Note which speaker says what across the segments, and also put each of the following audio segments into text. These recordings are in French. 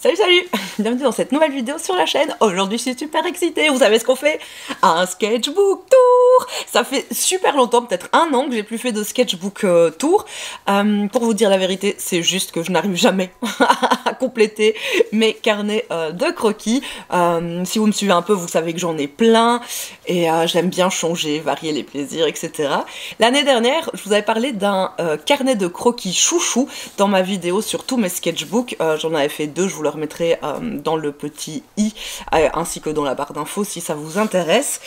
Speaker 1: Salut salut. Bienvenue dans cette nouvelle vidéo sur la chaîne. Aujourd'hui je suis super excitée, vous savez ce qu'on fait? Un sketchbook tour. Ça fait super longtemps, peut-être un an que j'ai plus fait de sketchbook tour. Pour vous dire la vérité, c'est juste que je n'arrive jamais à compléter mes carnets de croquis. Si vous me suivez un peu, vous savez que j'en ai plein et j'aime bien changer, varier les plaisirs, etc. L'année dernière, je vous avais parlé d'un carnet de croquis chouchou dans ma vidéo sur tous mes sketchbooks. J'en avais fait deux, je vous le remettrai dans le petit i ainsi que dans la barre d'infos si ça vous intéresse.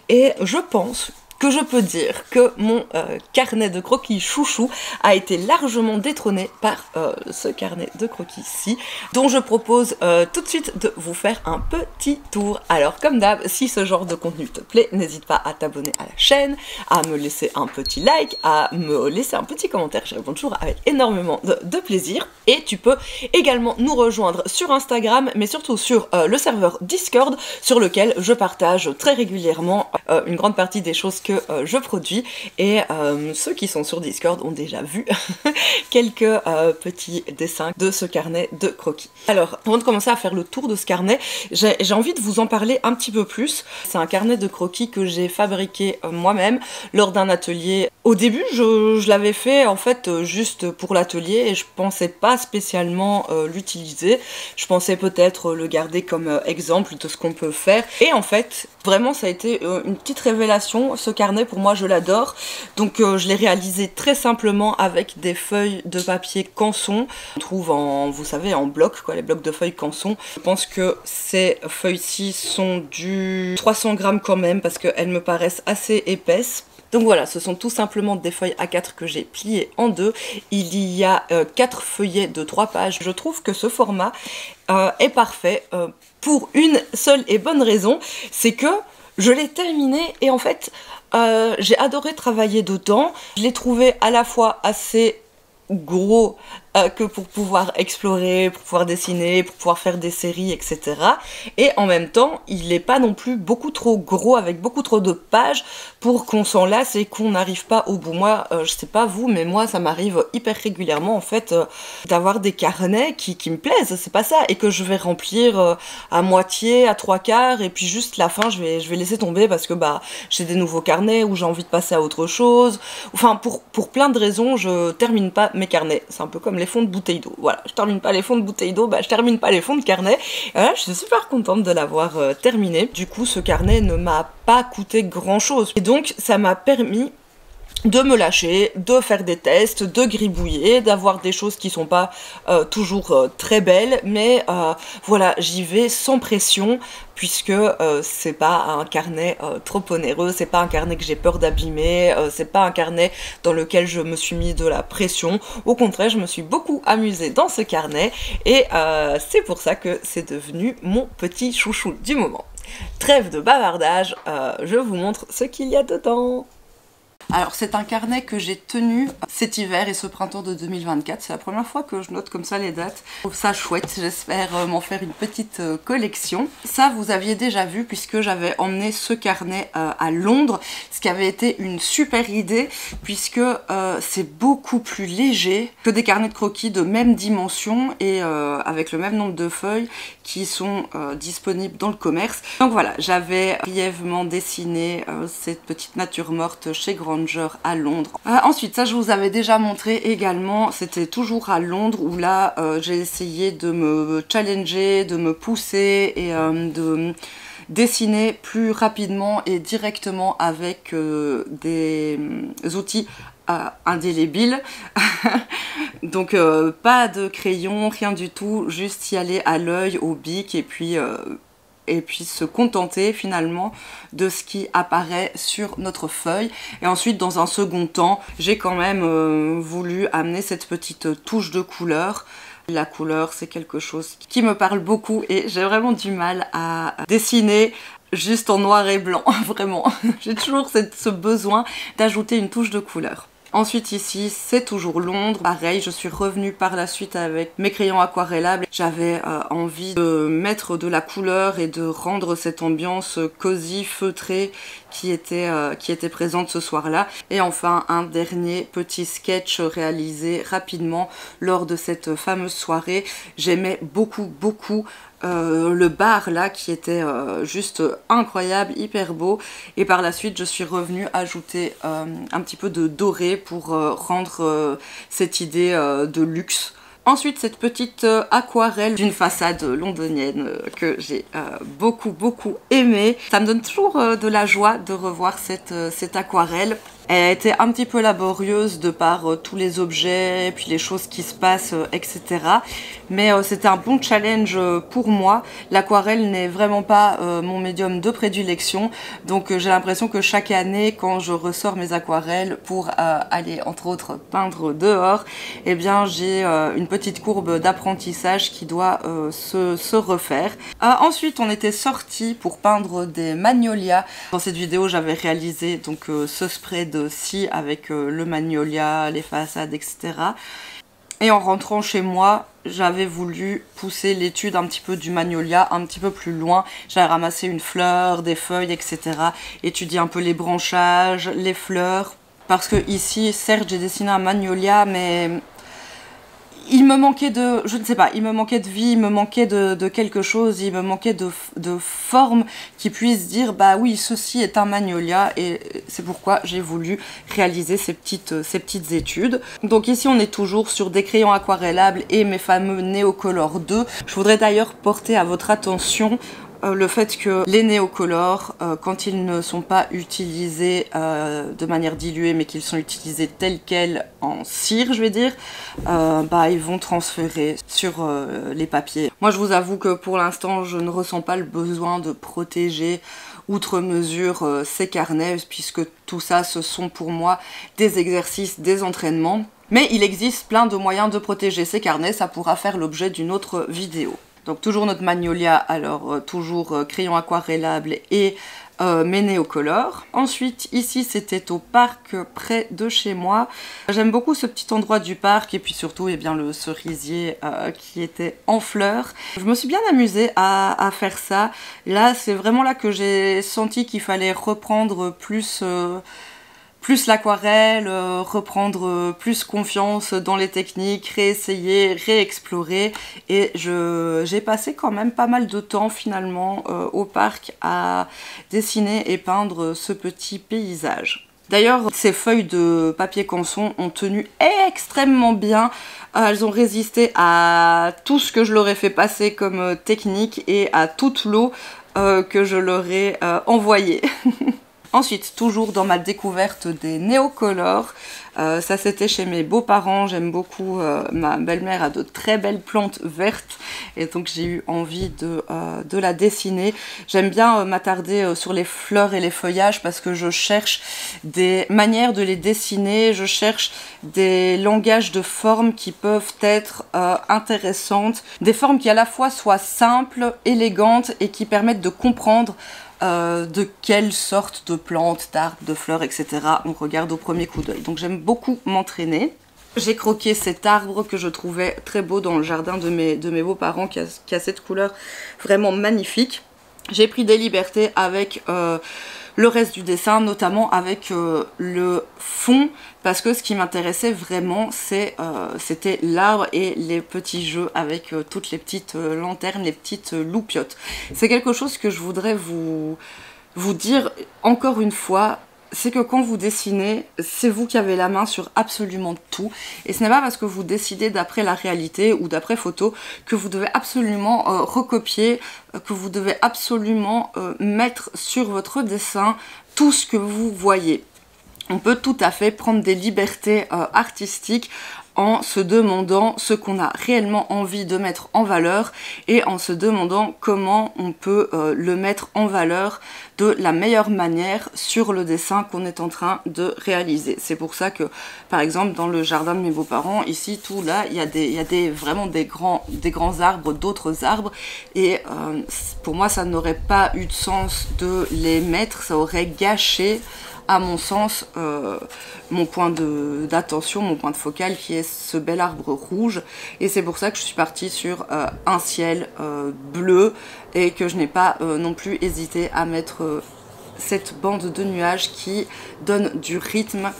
Speaker 1: Et je pense que je peux dire que mon carnet de croquis chouchou a été largement détrôné par ce carnet de croquis-ci, dont je propose tout de suite de vous faire un petit tour. Alors comme d'hab, si ce genre de contenu te plaît, n'hésite pas à t'abonner à la chaîne, à me laisser un petit like, à me laisser un petit commentaire, j'y réponds toujours avec énormément de plaisir. Et tu peux également nous rejoindre sur Instagram, mais surtout sur le serveur Discord, sur lequel je partage très régulièrement une grande partie des choses que je produis, et ceux qui sont sur Discord ont déjà vu quelques petits dessins de ce carnet de croquis. Alors, avant de commencer à faire le tour de ce carnet, j'ai envie de vous en parler un petit peu plus. C'est un carnet de croquis que j'ai fabriqué moi-même lors d'un atelier. Au début, je l'avais fait en fait juste pour l'atelier et je pensais pas spécialement l'utiliser. Je pensais peut-être le garder comme exemple de ce qu'on peut faire. Et en fait, vraiment ça a été une petite révélation. Ce carnet, pour moi, je l'adore. Donc je l'ai réalisé très simplement avec des feuilles de papier canson. On trouve en, vous savez, en bloc, quoi, les blocs de feuilles canson. Je pense que ces feuilles-ci sont du 300 grammes quand même parce qu'elles me paraissent assez épaisses. Donc voilà, ce sont tout simplement des feuilles A4 que j'ai pliées en deux. Il y a 4 feuillets de 3 pages. Je trouve que ce format est parfait pour une seule et bonne raison, c'est que je l'ai terminé et en fait, j'ai adoré travailler dedans. Je l'ai trouvé à la fois assez gros que pour pouvoir explorer, pour pouvoir dessiner, pour pouvoir faire des séries, etc. Et en même temps, il n'est pas non plus beaucoup trop gros, avec beaucoup trop de pages pour qu'on s'en lasse et qu'on n'arrive pas au bout. Moi, je sais pas vous, mais moi, ça m'arrive hyper régulièrement, en fait, d'avoir des carnets qui me plaisent, c'est pas ça, et que je vais remplir à moitié, à 3/4, et puis juste la fin, je vais laisser tomber parce que bah j'ai des nouveaux carnets ou j'ai envie de passer à autre chose. Enfin, pour plein de raisons, je termine pas mes carnets. C'est un peu comme les fonds de bouteille d'eau. Voilà, je termine pas les fonds de bouteille d'eau, bah je termine pas les fonds de carnet. Je suis super contente de l'avoir terminé. Du coup, ce carnet ne m'a pas coûté grand chose. Et donc, ça m'a permis de me lâcher, de faire des tests, de gribouiller, d'avoir des choses qui sont pas toujours très belles, mais voilà, j'y vais sans pression, puisque c'est pas un carnet trop onéreux, c'est pas un carnet que j'ai peur d'abîmer, c'est pas un carnet dans lequel je me suis mis de la pression. Au contraire, je me suis beaucoup amusée dans ce carnet, et c'est pour ça que c'est devenu mon petit chouchou du moment. Trêve de bavardage, je vous montre ce qu'il y a dedans. Alors c'est un carnet que j'ai tenu cet hiver et ce printemps de 2024, c'est la première fois que je note comme ça les dates. Je trouve ça chouette, j'espère m'en faire une petite collection. Ça vous aviez déjà vu puisque j'avais emmené ce carnet à Londres, ce qui avait été une super idée puisque c'est beaucoup plus léger que des carnets de croquis de même dimension et avec le même nombre de feuilles qui sont disponibles dans le commerce. Donc voilà, j'avais brièvement dessiné cette petite nature morte chez Granger à Londres. Ensuite, ça je vous avais déjà montré également, c'était toujours à Londres où là j'ai essayé de me challenger, de me pousser et de dessiner plus rapidement et directement avec des outils indélébiles. Donc pas de crayon, rien du tout, juste y aller à l'œil, au bic et puis se contenter finalement de ce qui apparaît sur notre feuille. Et ensuite, dans un second temps, j'ai quand même voulu amener cette petite touche de couleur. La couleur, c'est quelque chose qui me parle beaucoup et j'ai vraiment du mal à dessiner juste en noir et blanc, vraiment. J'ai toujours ce besoin d'ajouter une touche de couleur. Ensuite ici c'est toujours Londres, pareil je suis revenue par la suite avec mes crayons aquarellables. J'avais envie de mettre de la couleur et de rendre cette ambiance cosy, feutrée qui était présente ce soir-là. Et enfin un dernier petit sketch réalisé rapidement lors de cette fameuse soirée. J'aimais beaucoup le bar là qui était juste incroyable, hyper beau, et par la suite je suis revenue ajouter un petit peu de doré pour rendre cette idée de luxe. Ensuite cette petite aquarelle d'une façade londonienne que j'ai beaucoup aimée. Ça me donne toujours de la joie de revoir cette aquarelle. Elle a été un petit peu laborieuse de par tous les objets et puis les choses qui se passent, etc. Mais c'était un bon challenge pour moi. L'aquarelle n'est vraiment pas mon médium de prédilection. Donc j'ai l'impression que chaque année, quand je ressors mes aquarelles pour aller entre autres peindre dehors, eh bien j'ai une petite courbe d'apprentissage qui doit se refaire. Ensuite on était sortis pour peindre des magnolias. Dans cette vidéo j'avais réalisé donc ce spray de scie avec le magnolia, les façades, etc. Et en rentrant chez moi, j'avais voulu pousser l'étude un petit peu du magnolia un petit peu plus loin. J'avais ramassé une fleur, des feuilles, etc. Étudier un peu les branchages, les fleurs. Parce que ici, certes, j'ai dessiné un magnolia, mais il me manquait de, je ne sais pas, il me manquait de vie, il me manquait de quelque chose, il me manquait de forme qui puisse dire bah oui, ceci est un magnolia, et c'est pourquoi j'ai voulu réaliser ces petites études. Donc ici on est toujours sur des crayons aquarellables et mes fameux Neocolor 2. Je voudrais d'ailleurs porter à votre attention le fait que les néocolores, quand ils ne sont pas utilisés de manière diluée, mais qu'ils sont utilisés tels quels en cire, je vais dire, bah, ils vont transférer sur les papiers. Moi, je vous avoue que pour l'instant, je ne ressens pas le besoin de protéger outre mesure ces carnets, puisque tout ça, ce sont pour moi des exercices, des entraînements. Mais il existe plein de moyens de protéger ces carnets, ça pourra faire l'objet d'une autre vidéo. Donc toujours notre magnolia, alors toujours crayon aquarellable et mes néocolores. Ensuite ici c'était au parc près de chez moi. J'aime beaucoup ce petit endroit du parc et puis surtout eh bien, le cerisier qui était en fleurs. Je me suis bien amusée à faire ça. Là c'est vraiment là que j'ai senti qu'il fallait reprendre plus l'aquarelle, reprendre plus confiance dans les techniques, réessayer, réexplorer. Et j'ai passé quand même pas mal de temps finalement au parc à dessiner et peindre ce petit paysage. D'ailleurs, ces feuilles de papier canson ont tenu extrêmement bien. Elles ont résisté à tout ce que je leur ai fait passer comme technique et à toute l'eau que je leur ai envoyée. Ensuite, toujours dans ma découverte des néocolores, ça c'était chez mes beaux-parents, j'aime beaucoup, ma belle-mère a de très belles plantes vertes et donc j'ai eu envie de la dessiner. J'aime bien m'attarder sur les fleurs et les feuillages parce que je cherche des manières de les dessiner, je cherche des langages de formes qui peuvent être intéressantes, des formes qui à la fois soient simples, élégantes et qui permettent de comprendre de quelle sorte de plantes, d'arbres, de fleurs, etc. on regarde au premier coup d'œil. Donc j'aime beaucoup m'entraîner. J'ai croqué cet arbre que je trouvais très beau dans le jardin de mes beaux-parents qui a cette couleur vraiment magnifique. J'ai pris des libertés avec le reste du dessin, notamment avec le fond, parce que ce qui m'intéressait vraiment, c'était l'arbre et les petits jeux avec toutes les petites lanternes, les petites loupiottes. C'est quelque chose que je voudrais vous dire encore une fois, c'est que quand vous dessinez, c'est vous qui avez la main sur absolument tout. Et ce n'est pas parce que vous décidez d'après la réalité ou d'après photo que vous devez absolument recopier, que vous devez absolument mettre sur votre dessin tout ce que vous voyez. On peut tout à fait prendre des libertés artistiques en se demandant ce qu'on a réellement envie de mettre en valeur et en se demandant comment on peut le mettre en valeur de la meilleure manière sur le dessin qu'on est en train de réaliser. C'est pour ça que, par exemple, dans le jardin de mes beaux-parents, ici, tout là, il y a vraiment des grands arbres, d'autres arbres, et pour moi, ça n'aurait pas eu de sens de les mettre, ça aurait gâché à mon sens, mon point d'attention, mon point de focal qui est ce bel arbre rouge. Et c'est pour ça que je suis partie sur un ciel bleu et que je n'ai pas non plus hésité à mettre cette bande de nuages qui donne du rythme.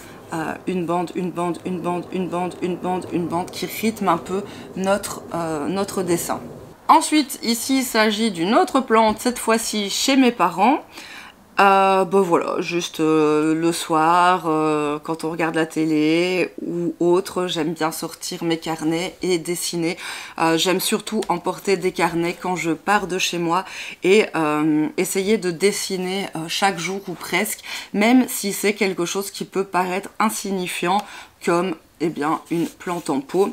Speaker 1: Une bande, une bande, une bande, une bande, une bande, une bande qui rythme un peu notre dessin. Ensuite, ici, il s'agit d'une autre plante, cette fois-ci chez mes parents. Voilà, juste le soir, quand on regarde la télé ou autre, j'aime bien sortir mes carnets et dessiner. J'aime surtout emporter des carnets quand je pars de chez moi et essayer de dessiner chaque jour ou presque, même si c'est quelque chose qui peut paraître insignifiant comme eh bien, une plante en pot.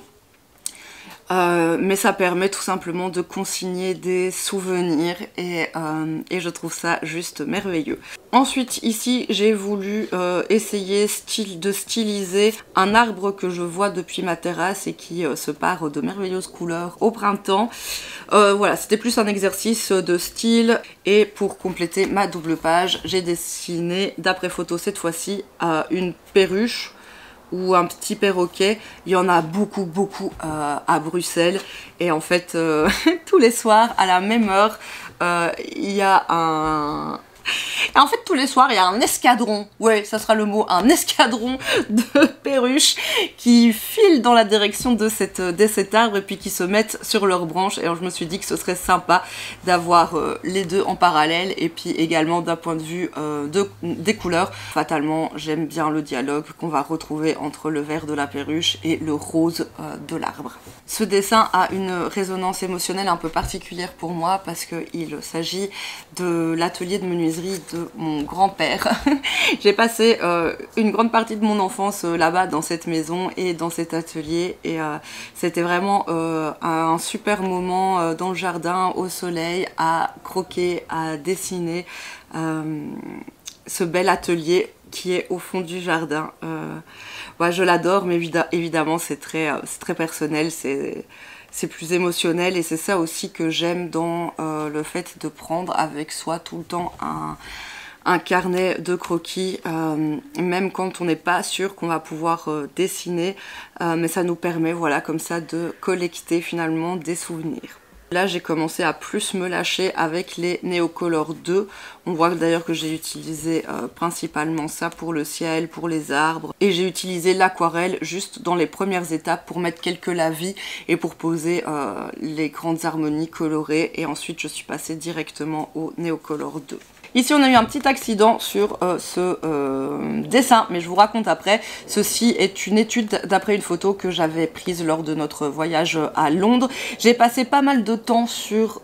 Speaker 1: Mais ça permet tout simplement de consigner des souvenirs et je trouve ça juste merveilleux. Ensuite ici j'ai voulu essayer de styliser un arbre que je vois depuis ma terrasse et qui se pare de merveilleuses couleurs au printemps. Voilà, c'était plus un exercice de style et pour compléter ma double page j'ai dessiné d'après photo cette fois-ci une perruche ou un petit perroquet. Il y en a beaucoup à Bruxelles et en fait tous les soirs à la même heure il y a un... Et en fait tous les soirs il y a un escadron, ouais ça sera le mot, un escadron de perruches qui filent dans la direction de cet arbre et puis qui se mettent sur leurs branches. Et alors je me suis dit que ce serait sympa d'avoir les deux en parallèle et puis également d'un point de vue des couleurs. Fatalement j'aime bien le dialogue qu'on va retrouver entre le vert de la perruche et le rose de l'arbre. Ce dessin a une résonance émotionnelle un peu particulière pour moi parce qu'il s'agit de l'atelier de menuiserie de mon grand-père. J'ai passé une grande partie de mon enfance là-bas dans cette maison et dans cet atelier et c'était vraiment un super moment dans le jardin au soleil à croquer, à dessiner ce bel atelier qui est au fond du jardin. Ouais, je l'adore mais évidemment c'est très personnel, c'est plus émotionnel et c'est ça aussi que j'aime dans le fait de prendre avec soi tout le temps un carnet de croquis, même quand on n'est pas sûr qu'on va pouvoir dessiner, mais ça nous permet voilà comme ça de collecter finalement des souvenirs. Là j'ai commencé à plus me lâcher avec les Neocolor 2. On voit d'ailleurs que j'ai utilisé principalement ça pour le ciel, pour les arbres. Et j'ai utilisé l'aquarelle juste dans les premières étapes pour mettre quelques lavis et pour poser les grandes harmonies colorées. Et ensuite je suis passée directement au Neocolor 2. Ici on a eu un petit accident sur ce dessin, mais je vous raconte après. Ceci est une étude d'après une photo que j'avais prise lors de notre voyage à Londres. J'ai passé pas mal de temps sur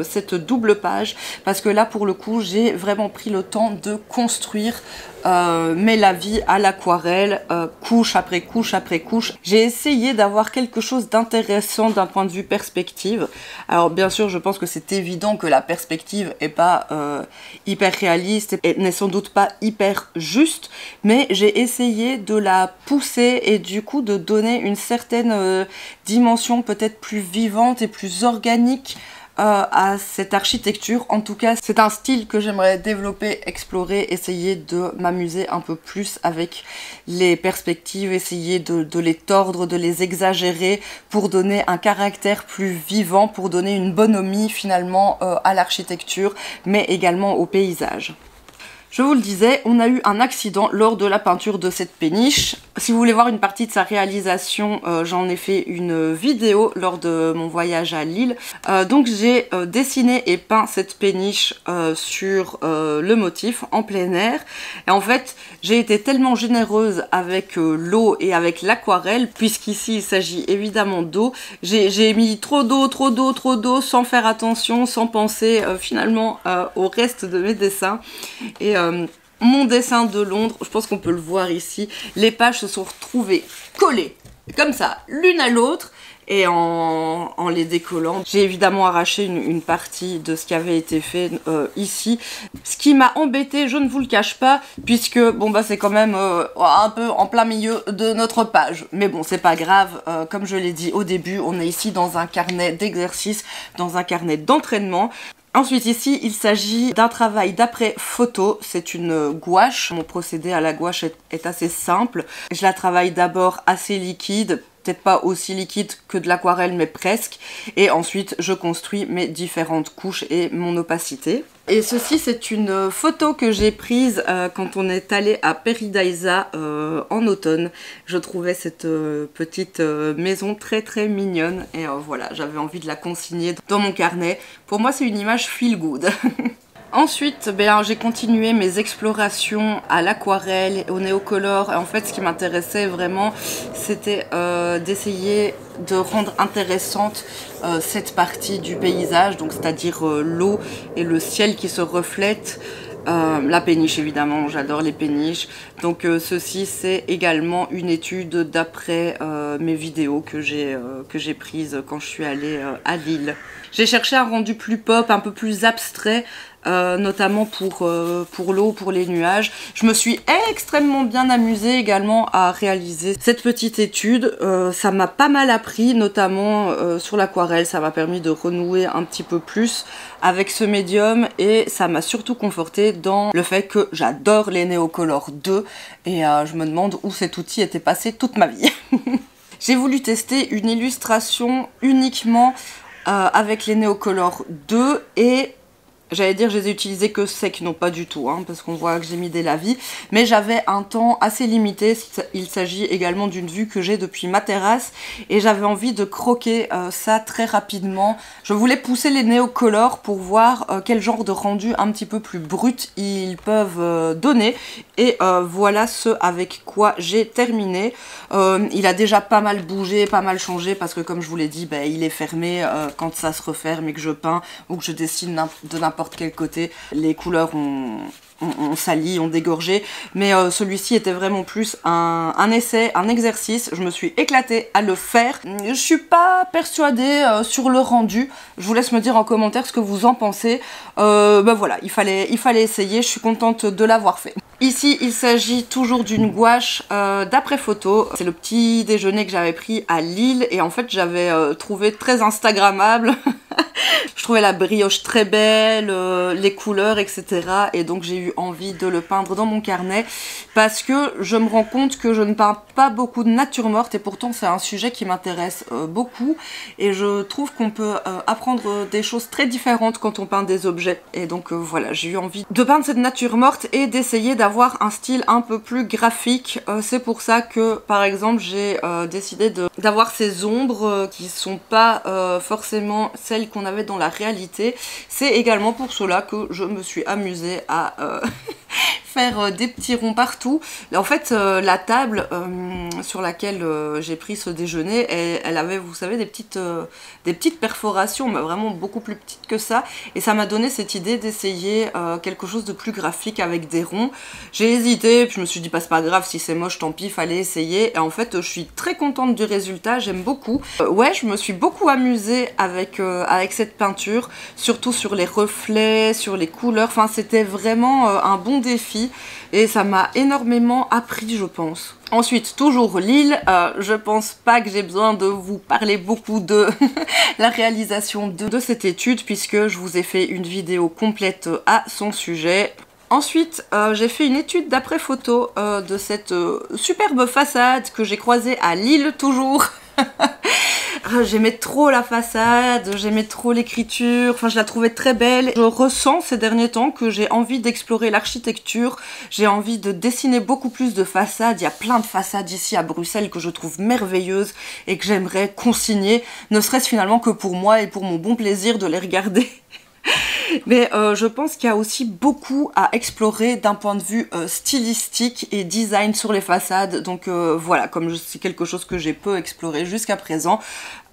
Speaker 1: cette double page parce que là pour le coup j'ai vraiment pris le temps de construire mes lavis à l'aquarelle, couche après couche après couche. J'ai essayé d'avoir quelque chose d'intéressant d'un point de vue perspective. Alors bien sûr je pense que c'est évident que la perspective est pas hyper réaliste et n'est sans doute pas hyper juste, mais j'ai essayé de la pousser et du coup de donner une certaine dimension peut-être plus vivante et plus organique à cette architecture. En tout cas c'est un style que j'aimerais développer, explorer, essayer de m'amuser un peu plus avec les perspectives, essayer de les tordre, de les exagérer pour donner un caractère plus vivant, pour donner une bonhomie finalement à l'architecture mais également au paysage. Je vous le disais, on a eu un accident lors de la peinture de cette péniche. Si vous voulez voir une partie de sa réalisation, j'en ai fait une vidéo lors de mon voyage à Lille. Donc j'ai dessiné et peint cette péniche sur le motif en plein air. Et en fait, j'ai été tellement généreuse avec l'eau et avec l'aquarelle, puisqu'ici il s'agit évidemment d'eau. J'ai mis trop d'eau sans faire attention, sans penser finalement au reste de mes dessins. Et mon dessin de Londres, je pense qu'on peut le voir ici, les pages se sont retrouvées collées comme ça l'une à l'autre et en les décollant. J'ai évidemment arraché une partie de ce qui avait été fait ici, ce qui m'a embêté, je ne vous le cache pas, puisque bon bah c'est quand même un peu en plein milieu de notre page, mais bon c'est pas grave, comme je l'ai dit au début, on est ici dans un carnet d'exercice, dans un carnet d'entraînement. Ensuite ici il s'agit d'un travail d'après photo, c'est une gouache. Mon procédé à la gouache est assez simple. Je la travaille d'abord assez liquide, peut-être pas aussi liquide que de l'aquarelle mais presque, et ensuite je construis mes différentes couches et mon opacité. Et ceci c'est une photo que j'ai prise quand on est allé à Paradise en automne. Je trouvais cette petite maison très très mignonne et voilà, j'avais envie de la consigner dans mon carnet. Pour moi c'est une image feel good. Ensuite, j'ai continué mes explorations à l'aquarelle, au néocolore. En fait, ce qui m'intéressait vraiment, c'était d'essayer de rendre intéressante cette partie du paysage, donc c'est-à-dire l'eau et le ciel qui se reflètent. La péniche évidemment, j'adore les péniches. Donc ceci c'est également une étude d'après mes vidéos que j'ai prises quand je suis allée à Lille. J'ai cherché un rendu plus pop, un peu plus abstrait, notamment pour l'eau, pour les nuages. Je me suis extrêmement bien amusée également à réaliser cette petite étude. Ça m'a pas mal appris, notamment sur l'aquarelle. Ça m'a permis de renouer un petit peu plus avec ce médium et ça m'a surtout confortée dans le fait que j'adore les Neocolor 2 et je me demande où cet outil était passé toute ma vie. J'ai voulu tester une illustration uniquement avec les Neocolor 2 et j'allais dire je les ai utilisés que secs, non pas du tout, hein, parce qu'on voit que j'ai mis des lavis, mais j'avais un temps assez limité, il s'agit également d'une vue que j'ai depuis ma terrasse, et j'avais envie de croquer ça très rapidement. Je voulais pousser les néocolores pour voir quel genre de rendu un petit peu plus brut ils peuvent donner, et voilà ce avec quoi j'ai terminé. Il a déjà pas mal bougé, pas mal changé, parce que comme je vous l'ai dit, il est fermé quand ça se referme et que je peins, ou que je dessine de n'importe quel côté, les couleurs ont sali, ont dégorgé, mais celui-ci était vraiment plus un essai, un exercice. Je me suis éclatée à le faire. Je suis pas persuadée sur le rendu. Je vous laisse me dire en commentaire ce que vous en pensez. Voilà, il fallait essayer. Je suis contente de l'avoir fait. Ici, il s'agit toujours d'une gouache d'après photo. C'est le petit déjeuner que j'avais pris à Lille et en fait, j'avais trouvé très instagrammable. Je trouvais la brioche très belle, les couleurs, etc. Et donc j'ai eu envie de le peindre dans mon carnet parce que je me rends compte que je ne peins pas beaucoup de nature morte et pourtant c'est un sujet qui m'intéresse beaucoup et je trouve qu'on peut apprendre des choses très différentes quand on peint des objets. Et donc voilà, j'ai eu envie de peindre cette nature morte et d'essayer d'avoir un style un peu plus graphique. C'est pour ça que par exemple j'ai décidé d'avoir ces ombres qui sont pas forcément celles qu'on avait dans la réalité. C'est également pour cela que je me suis amusée à faire des petits ronds partout. En fait, la table sur laquelle j'ai pris ce déjeuner, elle avait, vous savez, des petites perforations, mais vraiment beaucoup plus petites que ça. Et ça m'a donné cette idée d'essayer quelque chose de plus graphique avec des ronds. J'ai hésité, puis je me suis dit, c'est pas grave, si c'est moche, tant pis, fallait essayer. Et en fait, je suis très contente du résultat, j'aime beaucoup. Ouais, je me suis beaucoup amusée avec cette peinture, surtout sur les reflets, sur les couleurs. Enfin, c'était vraiment un bon défi et ça m'a énormément appris, je pense. Ensuite, toujours Lille, je pense pas que j'ai besoin de vous parler beaucoup de la réalisation de cette étude puisque je vous ai fait une vidéo complète à son sujet. Ensuite, j'ai fait une étude d'après photo de cette superbe façade que j'ai croisée à Lille toujours. J'aimais trop la façade, j'aimais trop l'écriture, enfin je la trouvais très belle. Je ressens ces derniers temps que j'ai envie d'explorer l'architecture, j'ai envie de dessiner beaucoup plus de façades. Il y a plein de façades ici à Bruxelles que je trouve merveilleuses et que j'aimerais consigner, ne serait-ce finalement que pour moi et pour mon bon plaisir de les regarder. Mais je pense qu'il y a aussi beaucoup à explorer d'un point de vue stylistique et design sur les façades. Donc voilà, comme c'est quelque chose que j'ai peu exploré jusqu'à présent,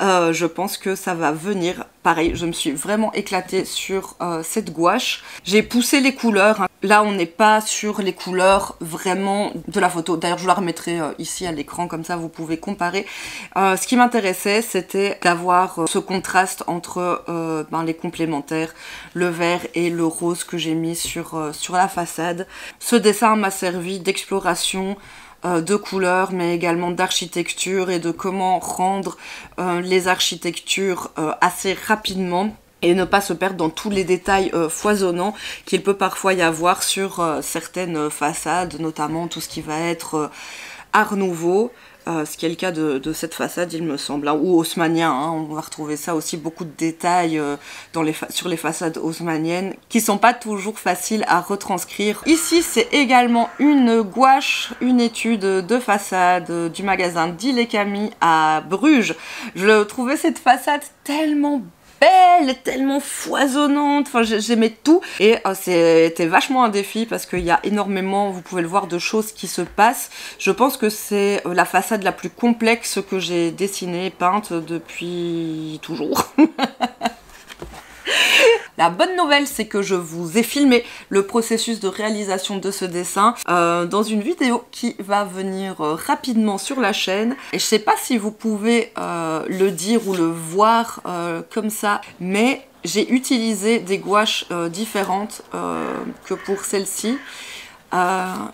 Speaker 1: je pense que ça va venir. Pareil, je me suis vraiment éclatée sur cette gouache. J'ai poussé les couleurs, hein. Là, on n'est pas sur les couleurs vraiment de la photo. D'ailleurs, je la remettrai ici à l'écran, comme ça vous pouvez comparer. Ce qui m'intéressait, c'était d'avoir ce contraste entre les complémentaires, le vert et le rose que j'ai mis sur la façade. Ce dessin m'a servi d'exploration, de couleurs, mais également d'architecture et de comment rendre les architectures assez rapidement. et ne pas se perdre dans tous les détails foisonnants qu'il peut parfois y avoir sur certaines façades, notamment tout ce qui va être Art Nouveau, ce qui est le cas de cette façade il me semble, hein, ou haussmannien, hein, on va retrouver ça aussi, beaucoup de détails sur les façades haussmanniennes qui sont pas toujours faciles à retranscrire. Ici c'est également une gouache, une étude de façade du magasin Dil et Camille à Bruges. Je trouvais cette façade tellement belle, tellement foisonnante, enfin j'aimais tout et c'était vachement un défi parce qu'il y a énormément, vous pouvez le voir, de choses qui se passent. Je pense que c'est la façade la plus complexe que j'ai dessinée, peinte depuis toujours. La bonne nouvelle, c'est que je vous ai filmé le processus de réalisation de ce dessin dans une vidéo qui va venir rapidement sur la chaîne. Et je sais pas si vous pouvez le dire ou le voir comme ça, mais j'ai utilisé des gouaches différentes que pour celle-ci.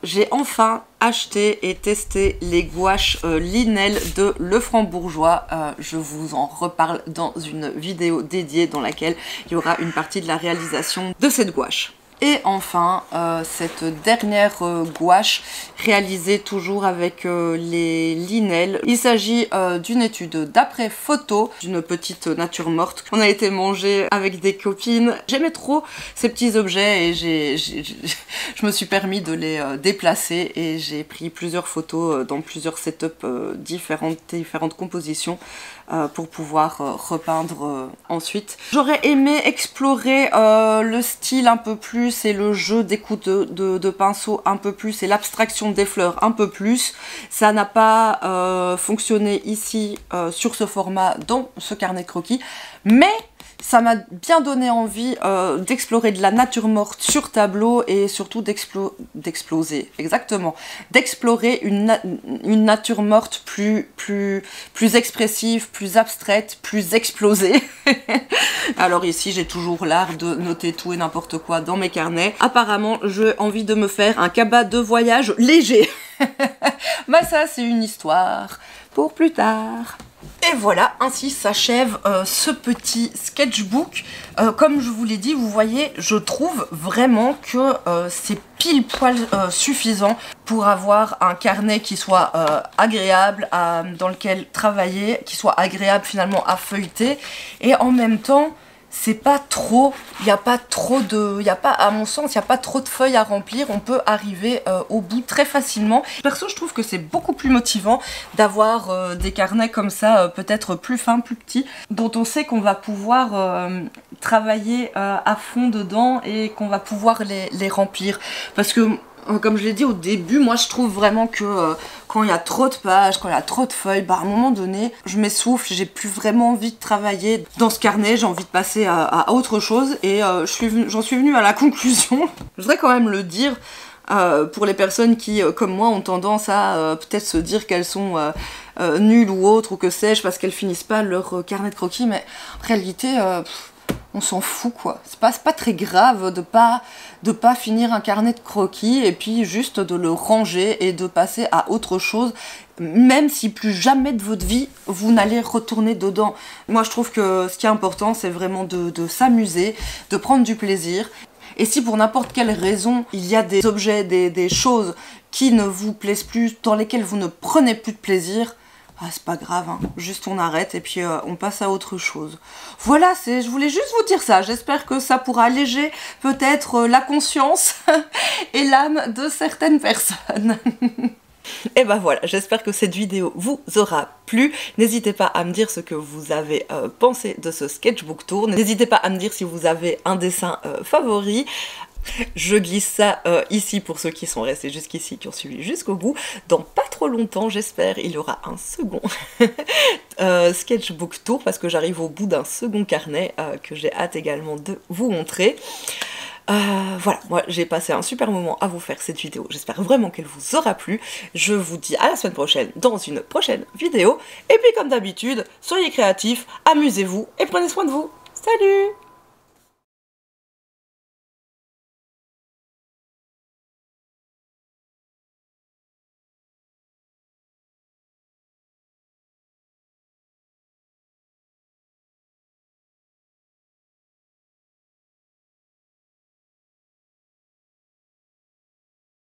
Speaker 1: J'ai enfin acheté et testé les gouaches Linel de Lefranc-Bourgeois. Je vous en reparle dans une vidéo dédiée dans laquelle il y aura une partie de la réalisation de cette gouache. Et enfin, cette dernière gouache réalisée toujours avec les Linel. Il s'agit d'une étude d'après photo d'une petite nature morte. On a été manger avec des copines. J'aimais trop ces petits objets et je me suis permis de les déplacer et j'ai pris plusieurs photos dans plusieurs setups différentes compositions pour pouvoir repeindre ensuite. J'aurais aimé explorer le style un peu plus et le jeu des coups de pinceau un peu plus et l'abstraction des fleurs un peu plus. Ça n'a pas fonctionné ici sur ce format dans ce carnet de croquis, mais ça m'a bien donné envie d'explorer de la nature morte sur tableau et surtout d'explorer une nature morte plus expressive, plus abstraite, plus explosée. Alors ici j'ai toujours l'art de noter tout et n'importe quoi dans mes carnets. Apparemment j'ai envie de me faire un cabas de voyage léger. Mais ça c'est une histoire pour plus tard. Et voilà, ainsi s'achève ce petit sketchbook. Comme je vous l'ai dit, vous voyez, je trouve vraiment que c'est pile poil suffisant pour avoir un carnet qui soit agréable, dans lequel travailler, qui soit agréable finalement à feuilleter. Et en même temps, c'est pas trop, à mon sens, il n'y a pas trop de feuilles à remplir, on peut arriver au bout très facilement. Perso, je trouve que c'est beaucoup plus motivant d'avoir des carnets comme ça, peut-être plus fins, plus petits, dont on sait qu'on va pouvoir travailler à fond dedans et qu'on va pouvoir les remplir. Parce que, comme je l'ai dit au début, moi je trouve vraiment que quand il y a trop de pages, quand il y a trop de feuilles, bah à un moment donné, je m'essouffle, j'ai plus vraiment envie de travailler dans ce carnet, j'ai envie de passer à autre chose et j'en suis venue à la conclusion. Je voudrais quand même le dire pour les personnes qui, comme moi, ont tendance à peut-être se dire qu'elles sont nulles ou autres ou que sais-je parce qu'elles finissent pas leur carnet de croquis, mais en réalité... on s'en fout quoi, c'est pas très grave de pas finir un carnet de croquis et puis juste de le ranger et de passer à autre chose, même si plus jamais de votre vie vous n'allez retourner dedans. Moi je trouve que ce qui est important c'est vraiment de s'amuser, de prendre du plaisir. Et si pour n'importe quelle raison il y a des objets, des choses qui ne vous plaisent plus, dans lesquelles vous ne prenez plus de plaisir, ah, c'est pas grave, hein. Juste on arrête et puis on passe à autre chose. Voilà, je voulais juste vous dire ça. J'espère que ça pourra alléger peut-être la conscience et l'âme de certaines personnes. Et ben voilà, j'espère que cette vidéo vous aura plu. N'hésitez pas à me dire ce que vous avez pensé de ce sketchbook tour. N'hésitez pas à me dire si vous avez un dessin favori. Je glisse ça ici pour ceux qui sont restés jusqu'ici, qui ont suivi jusqu'au bout. Dans pas trop longtemps, j'espère, il y aura un second sketchbook tour parce que j'arrive au bout d'un second carnet que j'ai hâte également de vous montrer. Voilà, moi j'ai passé un super moment à vous faire cette vidéo, j'espère vraiment qu'elle vous aura plu. Je vous dis à la semaine prochaine dans une prochaine vidéo. Et puis comme d'habitude, soyez créatifs, amusez-vous et prenez soin de vous. Salut!